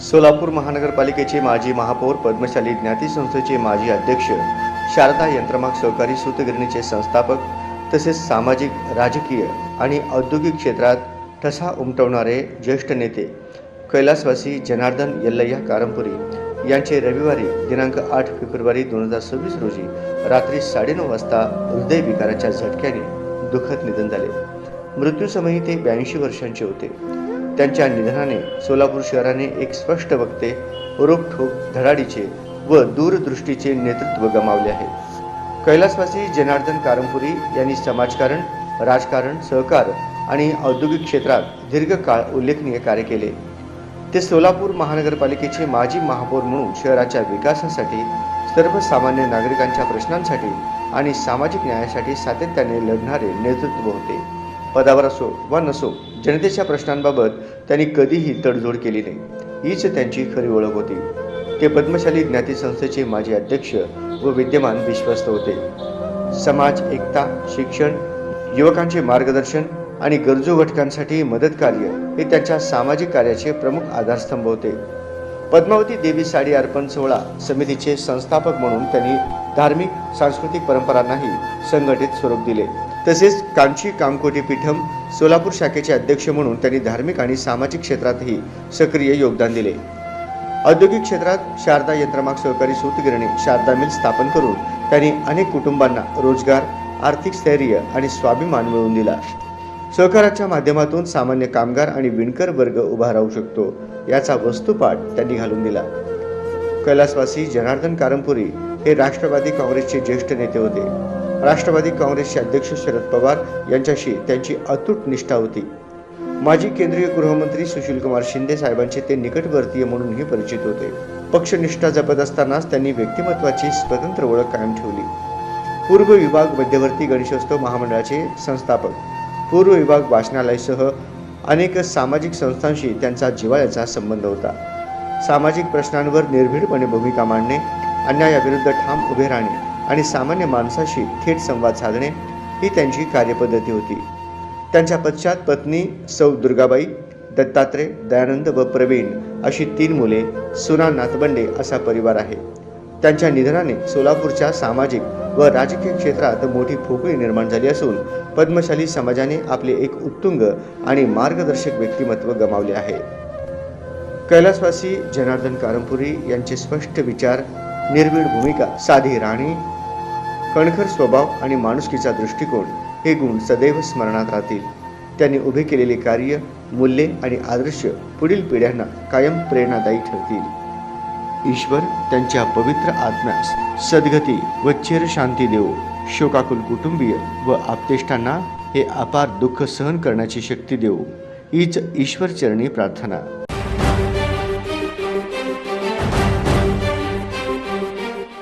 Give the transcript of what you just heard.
सोलापूर महानगरपालिकेचे माजी महापौर, पद्मशाली ज्ञाती संस्थेचे माजी अध्यक्ष, शारदा यंत्रमाग सहकारी सूतगिरणीचे संस्थापक तसेच सामाजिक, राजकीय आणि औद्योगिक क्षेत्रात ठसा उमटवणारे ज्येष्ठ नेते कैलासवासी जनार्दन यल्लय्या कारंपुरी यांचे रविवारी दिनांक 8 फेब्रुवारी 2026 रोजी रात्री 9:30 वाजता हृदयविकाराच्या झटक्याने दुःखद निधन झाले. मृत्यूसमयी ते 82 वर्षांचे होते. त्यांच्या निधनाने सोलापूर शहराने एक स्पष्ट वक्ते, रोखठोक, धडाडीचे व दूरदृष्टीचे नेतृत्व गमावले आहे. कैलासवासी जनार्दन कारंपुरी यांनी समाजकारण, राजकारण, सहकार आणि औद्योगिक क्षेत्रात दीर्घकाळ उल्लेखनीय कार्य केले. ते सोलापूर महानगरपालिकेचे माजी महापौर म्हणून शहराच्या विकासासाठी, सर्वसामान्य नागरिकांच्या प्रश्नांसाठी आणि सामाजिक न्यायासाठी सातत्याने लढणारे नेतृत्व होते. पदावर असो वा नसो, जनतेच्या प्रश्नांबाबत त्यांनी कधीही तडजोड केली नाही. हीच त्यांची खरी ओळख होती. ते पद्मशाली ज्ञाती संस्थेचे माजी अध्यक्ष व विद्यमान विश्वस्त होते. समाज एकता, शिक्षण, युवकांचे मार्गदर्शन आणि गरजू घटकांसाठी मदत कार्य हे त्यांच्या सामाजिक कार्याचे प्रमुख आधारस्तंभ होते. पद्मावती देवी साडी अर्पण सोहळा समितीचे संस्थापक म्हणून त्यांनी धार्मिक, सांस्कृतिक परंपरांनाही संघटित स्वरूप दिले. तसेच कांची कामकोटी पीठम सोलापूर शाखेचे अध्यक्ष म्हणून त्यांनी धार्मिक आणि सामाजिक क्षेत्रातही सक्रिय योगदान दिले. औद्योगिक क्षेत्रात शारदा यंत्रमाग सहकारी सूतगिरणी शारदा मिल स्थापन करून त्यांनी अनेक कुटुंबांना रोजगार, आर्थिक स्थैर्य आणि स्वाभिमान मिळवून दिला. सहकाराच्या माध्यमातून सामान्य कामगार आणि विणकर वर्ग उभा राहू शकतो याचा वस्तुपाठ त्यांनी घालून दिला. कैलासवासी जनार्दन कारंपुरी हे राष्ट्रवादी काँग्रेसचे ज्येष्ठ नेते होते. राष्ट्रवादी काँग्रेसचे अध्यक्ष शरद पवार यांच्याशी त्यांची अतूट निष्ठा होती. माजी केंद्रीय गृहमंत्री सुशीलकुमार शिंदे साहेबांचे ते निकटवर्तीय म्हणूनही परिचित होते. पक्षनिष्ठा जपत असतानाच त्यांनी व्यक्तिमत्वाची स्वतंत्र ओळख कायम ठेवली. पूर्व विभाग मध्यवर्ती गणेशोत्सव महामंडळाचे संस्थापक, पूर्व विभाग वाचनालयासह अनेक सामाजिक संस्थांशी त्यांचा जिव्हाळ्याचा संबंध होता. सामाजिक प्रश्नांवर निर्भीडपणे भूमिका मांडणे, अन्यायाविरुद्ध ठाम उभे राहणे आणि सामान्य माणसाशी थेट संवाद साधणे ही त्यांची कार्यपद्धती होती. त्यांच्या पश्चात पत्नी सौ दुर्गाबाई, दत्तात्रय, दयानंद व प्रवीण अशी 3 मुले, सुना, नातबंडे असा परिवार आहे. त्यांच्या निधनाने सोलापूरच्या सामाजिक व राजकीय क्षेत्रात मोठी पोकळी निर्माण झाली असून पद्मशाली समाजाने आपले एक उत्तुंग आणि मार्गदर्शक व्यक्तिमत्व गमावले आहे. कैलासवासी जनार्दन कारंपुरी यांचे स्पष्ट विचार, निर्भीड भूमिका, साधी राहणी, कणखर स्वभाव आणि माणुसकीचा दृष्टिकोन हे गुण सदैव स्मरणात राहतील. त्यांनी उभे केलेले कार्य, मूल्ये आणि आदर्श पुढील पिढ्यांना कायम प्रेरणादायी ठरतील. ईश्वर त्यांच्या पवित्र आत्म्यास सद्गती व चिरशांती देवो. शोकाकुल कुटुंबीय व आप्तेष्टांना हे अपार दुःख सहन करण्याची शक्ती देवो, हीच ईश्वरचरणी प्रार्थना.